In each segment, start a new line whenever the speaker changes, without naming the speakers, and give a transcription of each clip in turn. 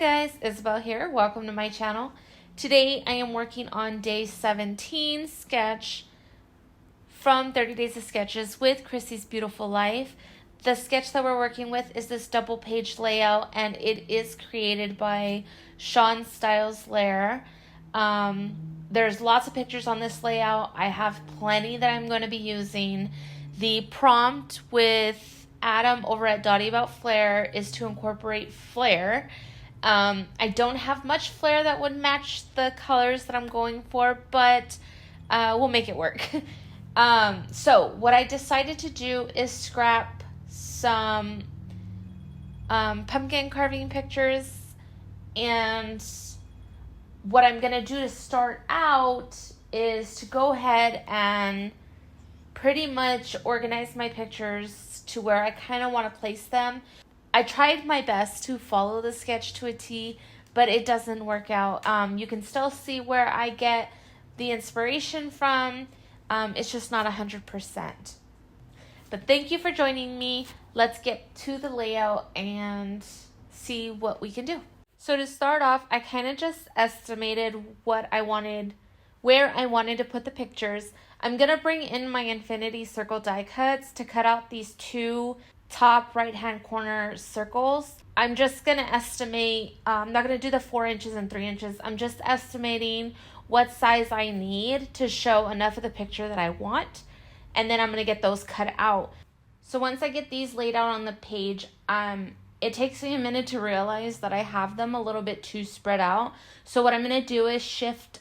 guys, Izzibel here. Welcome to my channel. Today I am working on day 17 sketch from 30 Days of Sketches with Chrissy's Beautiful Life. The sketch that we're working with is this double page layout, and it is created by Sean Styles Lair. There's lots of pictures on this layout. I have plenty that I'm going to be using. The prompt with Adam over at Dottie About Flair is to incorporate flare. I don't have much flare that would match the colors that I'm going for, but we'll make it work. So what I decided to do is scrap some pumpkin carving pictures, and what I'm going to do to start out is to go ahead and pretty much organize my pictures to where I kind of want to place them. I tried my best to follow the sketch to a T, but it doesn't work out. You can still see where I get the inspiration from. It's just not 100%. But thank you for joining me. Let's get to the layout and see what we can do. So to start off, I kind of just estimated what I wanted, where I wanted to put the pictures. I'm going to bring in my infinity circle die cuts to cut out these two top right hand corner circles. I'm just going to estimate, I'm not going to do the 4 inches and 3 inches. I'm just estimating what size I need to show enough of the picture that I want. And then I'm going to get those cut out. So once I get these laid out on the page, it takes me a minute to realize that I have them a little bit too spread out. So what I'm going to do is shift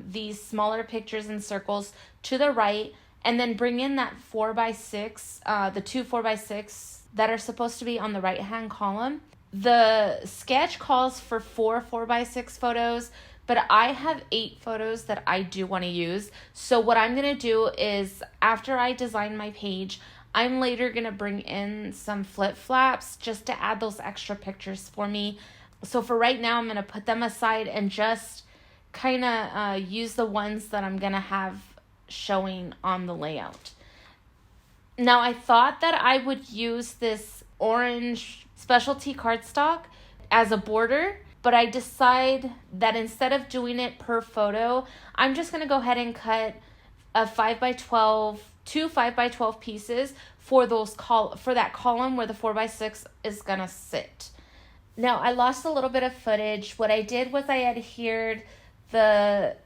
these smaller pictures and circles to the right, and then bring in that 4x6, the two 4x6 that are supposed to be on the right hand column. The sketch calls for 4 4x6 photos, but I have 8 photos that I do want to use. So what I'm going to do is, after I design my page, I'm later going to bring in some flip flaps just to add those extra pictures for me. So for right now, I'm going to put them aside and just kind of use the ones that I'm going to have showing on the layout. Now, I thought that I would use this orange specialty cardstock as a border, but I decide that instead of doing it per photo, I'm just going to go ahead and cut a 5x12, two 5x12 pieces for those for that column where the 4x6 is going to sit. Now, I lost a little bit of footage. What I did was I adhered the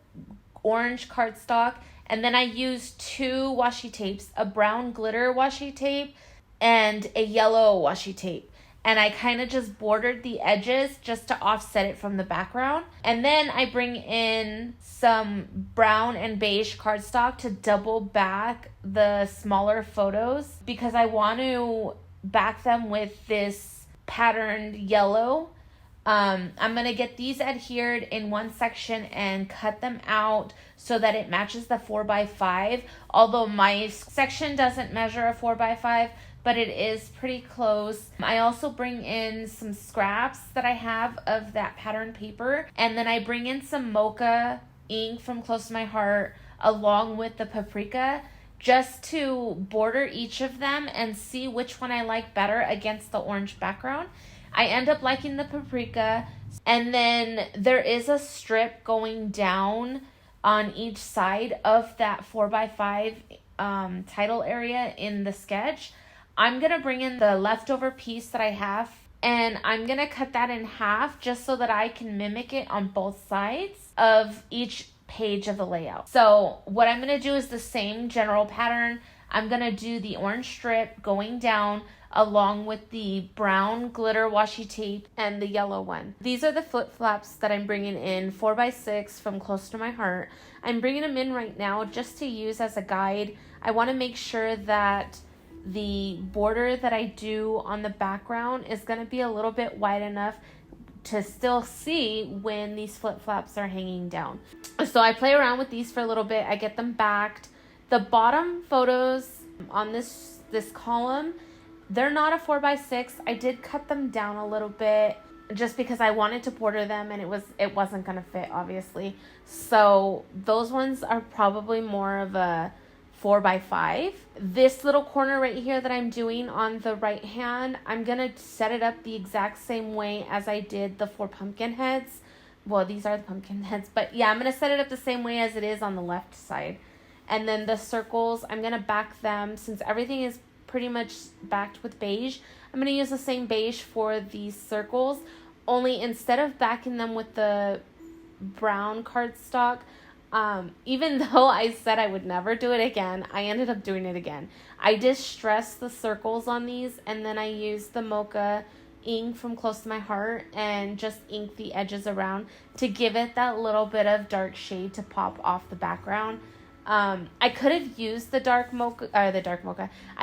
orange cardstock, and then I used 2 washi tapes, a brown glitter washi tape and a yellow washi tape. And I kind of just bordered the edges just to offset it from the background. And then I bring in some brown and beige cardstock to double back the smaller photos, because I want to back them with this patterned yellow. I'm going to get these adhered in one section and cut them out so that it matches the 4x5. Although my section doesn't measure a 4x5, but it is pretty close. I also bring in some scraps that I have of that pattern paper, and then I bring in some mocha ink from Close to My Heart along with the paprika, just to border each of them and see which one I like better against the orange background. I end up liking the paprika, and then there is a strip going down on each side of that 4x5 title area in the sketch. I'm going to bring in the leftover piece that I have, and I'm going to cut that in half just so that I can mimic it on both sides of each page of the layout. So what I'm going to do is the same general pattern. I'm going to do the orange strip going down along with the brown glitter washi tape and the yellow one. These are the flip flaps that I'm bringing in, 4x6 from Close to My Heart. I'm bringing them in right now just to use as a guide. I want to make sure that the border that I do on the background is going to be a little bit wide enough to still see when these flip flaps are hanging down. So I play around with these for a little bit. I get them backed. The bottom photos on this column, they're not a 4x6. I did cut them down a little bit just because I wanted to border them, and it wasn't going to fit, obviously. So those ones are probably more of a 4x5. This little corner right here that I'm doing on the right hand, I'm going to set it up the exact same way as I did the 4 pumpkin heads. Well, these are the pumpkin heads, but yeah, I'm going to set it up the same way as it is on the left side. And then the circles, I'm going to back them, since everything is pretty much backed with beige, I'm going to use the same beige for these circles, only instead of backing them with the brown cardstock, even though I said I would never do it again, I ended up doing it again. I distressed the circles on these, and then I used the mocha ink from Close to My Heart and just ink the edges around to give it that little bit of dark shade to pop off the background. I could have used the dark mocha. I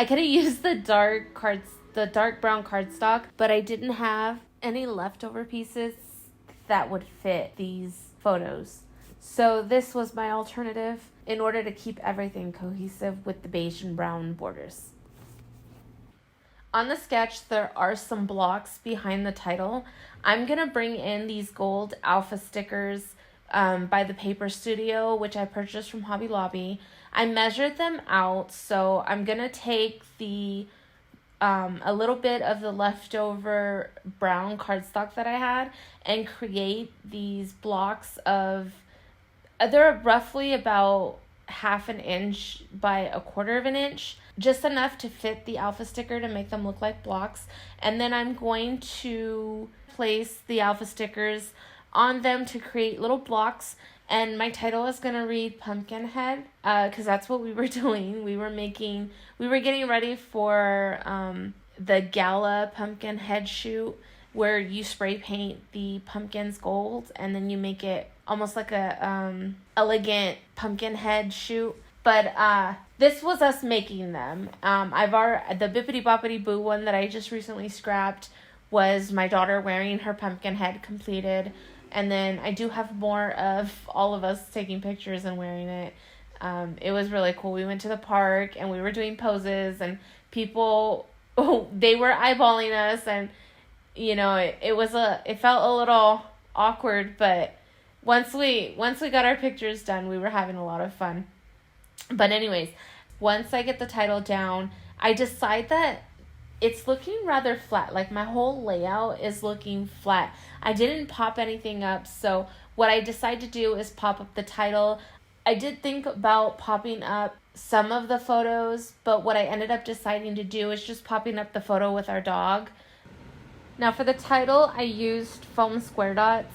could have used the dark brown cardstock, but I didn't have any leftover pieces that would fit these photos. So this was my alternative in order to keep everything cohesive with the beige and brown borders. On the sketch, there are some blocks behind the title. I'm going to bring in these gold alpha stickers by the Paper Studio, which I purchased from Hobby Lobby. I measured them out, so I'm going to take the a little bit of the leftover brown cardstock that I had and create these blocks of, they're roughly about 1/2 inch by 1/4 inch, just enough to fit the alpha sticker to make them look like blocks. And then I'm going to place the alpha stickers on them to create little blocks, and my title is going to read Pumpkinhead, because that's what we were doing. We were getting ready for the gala Pumpkinhead shoot, where you spray paint the pumpkins gold and then you make it almost like a elegant Pumpkinhead shoot. But this was us making them. The Bippity Boppity Boo one that I just recently scrapped was my daughter wearing her pumpkin head completed. And then I do have more of all of us taking pictures and wearing it. It was really cool. We went to the park and we were doing poses, and people, they were eyeballing us, and it felt a little awkward, but once we got our pictures done, we were having a lot of fun. But anyways, once I get the title down, I decide that it's looking rather flat. Like, my whole layout is looking flat. I didn't pop anything up, so what I decided to do is pop up the title. I did think about popping up some of the photos, but what I ended up deciding to do is just popping up the photo with our dog. Now for the title, I used foam square dots,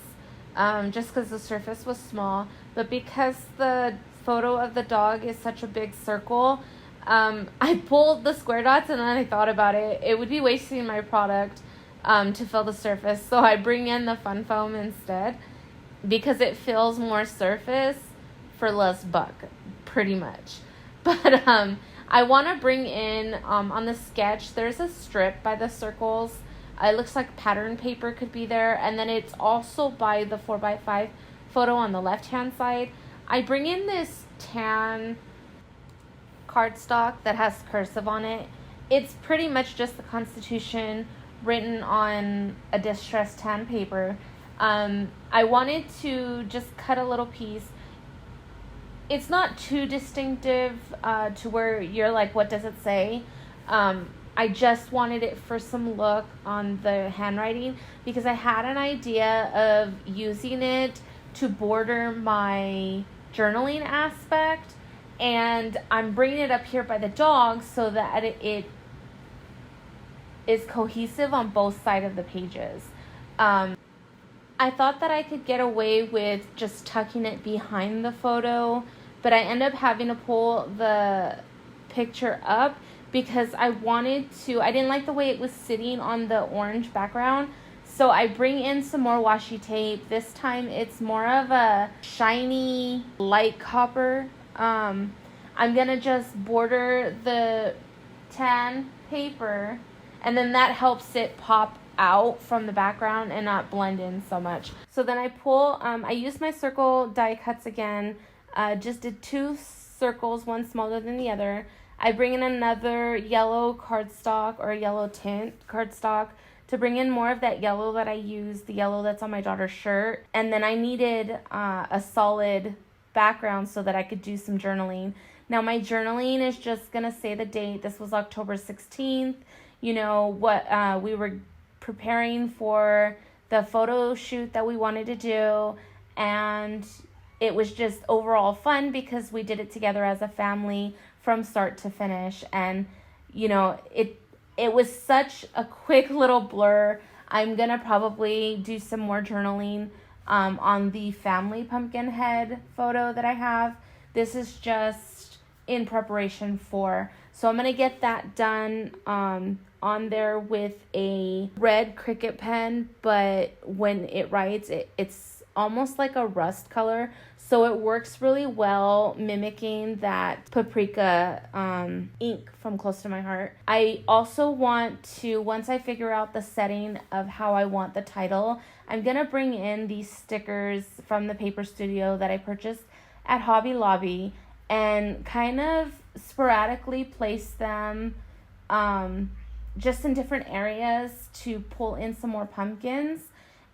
just because the surface was small, but because the photo of the dog is such a big circle, I pulled the square dots, and then I thought about it. It would be wasting my product to fill the surface, so I bring in the fun foam instead, because it fills more surface for less buck, pretty much. But I want to bring in, on the sketch, there's a strip by the circles. It looks like pattern paper could be there, and then it's also by the 4x5 photo on the left-hand side. I bring in this tan cardstock that has cursive on it. It's pretty much just the Constitution written on a distressed tan paper. I wanted to just cut a little piece. It's not too distinctive to where you're like, what does it say? I just wanted it for some look on the handwriting, because I had an idea of using it to border my journaling aspect, and I'm bringing it up here by the dog so that it is cohesive on both sides of the pages. I thought that I could get away with just tucking it behind the photo, but I ended up having to pull the picture up because I didn't like the way it was sitting on the orange background. So I bring in some more washi tape. This time it's more of a shiny light copper. I'm going to just border the tan paper, and then that helps it pop out from the background and not blend in so much. So then I use my circle die cuts again. Just did 2 circles, one smaller than the other. I bring in another yellow cardstock or yellow tint cardstock to bring in more of that yellow that I used, the yellow that's on my daughter's shirt. And then I needed a solid background so that I could do some journaling. Now my journaling is just going to say the date. This was October 16th. You know, what we were preparing for the photo shoot that we wanted to do, and it was just overall fun because we did it together as a family from start to finish. And you know, it was such a quick little blur. I'm gonna probably do some more journaling on the family pumpkin head photo that I have. This is just in preparation for, so I'm gonna get that done on there with a red Cricut pen, but when it writes, it's almost like a rust color, so it works really well mimicking that paprika ink from Close to My Heart. I also want to, once I figure out the setting of how I want the title, I'm gonna bring in these stickers from the Paper Studio that I purchased at Hobby Lobby and kind of sporadically place them just in different areas to pull in some more pumpkins.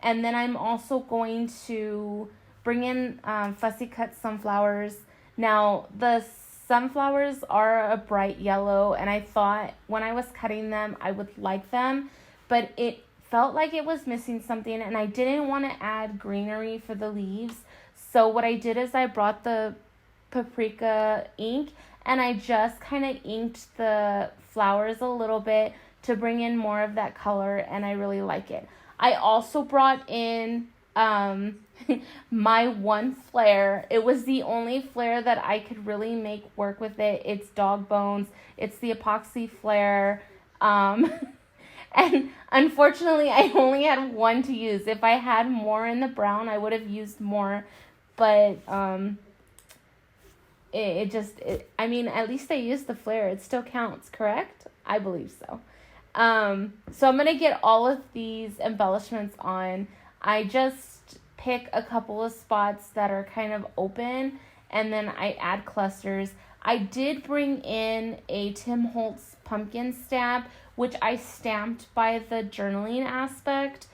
And then I'm also going to bring in fussy cut sunflowers. Now, the sunflowers are a bright yellow, and I thought when I was cutting them, I would like them, but it felt like it was missing something, and I didn't want to add greenery for the leaves. So what I did is I brought the paprika ink, and I just kind of inked the flowers a little bit to bring in more of that color, and I really like it. I also brought in my one flare. It was the only flare that I could really make work with it. It's dog bones. It's the epoxy flare. And unfortunately, I only had one to use. If I had more in the brown, I would have used more. But I mean, at least I used the flare. It still counts, correct? I believe so. So I'm going to get all of these embellishments on. I just pick a couple of spots that are kind of open, and then I add clusters. I did bring in a Tim Holtz pumpkin stamp, which I stamped by the journaling aspect.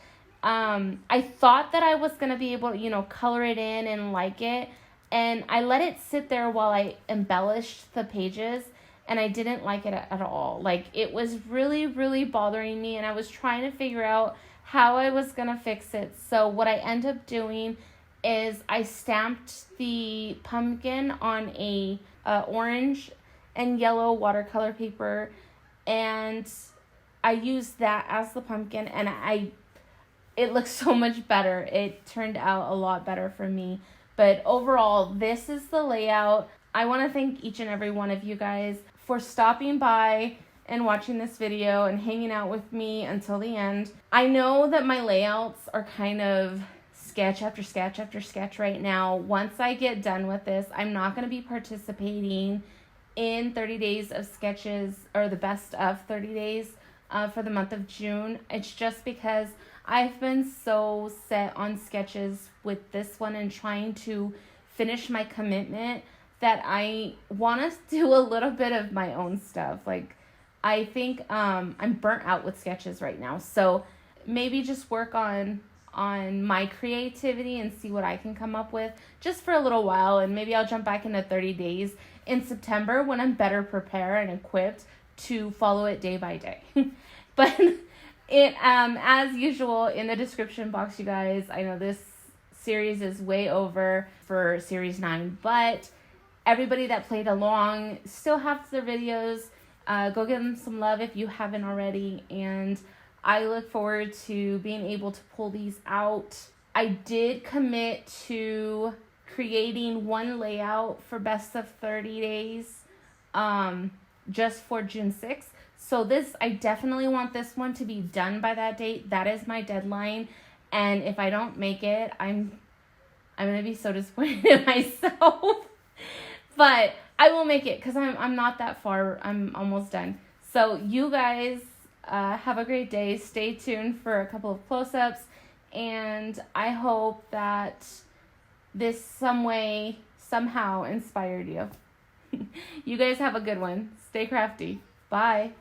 I thought that I was going to be able to, color it in and like it, and I let it sit there while I embellished the pages. And I didn't like it at all. Like, it was really, really bothering me, and I was trying to figure out how I was going to fix it. So what I ended up doing is I stamped the pumpkin on a orange and yellow watercolor paper, and I used that as the pumpkin, and it looks so much better. It turned out a lot better for me. But overall, this is the layout. I want to thank each and every one of you guys for stopping by and watching this video and hanging out with me until the end. I know that my layouts are kind of sketch after sketch after sketch right now. Once I get done with this, I'm not going to be participating in 30 days of sketches, or the best of 30 days for the month of June. It's just because I've been so set on sketches with this one and trying to finish my commitment that I want to do a little bit of my own stuff. Like, I think I'm burnt out with sketches right now. So maybe just work on my creativity and see what I can come up with just for a little while. And maybe I'll jump back into 30 days in September when I'm better prepared and equipped to follow it day by day. But it as usual, in the description box, you guys, I know this series is way over for series 9, but everybody that played along still have their videos. Go give them some love if you haven't already, and I look forward to being able to pull these out. I did commit to creating one layout for best of 30 days just for June 6th. So I definitely want this one to be done by that date. That is my deadline, and if I don't make it, I'm going to be so disappointed in myself. But I will make it because I'm not that far. I'm almost done. So you guys have a great day. Stay tuned for a couple of close-ups. And I hope that this somehow inspired you. You guys have a good one. Stay crafty. Bye.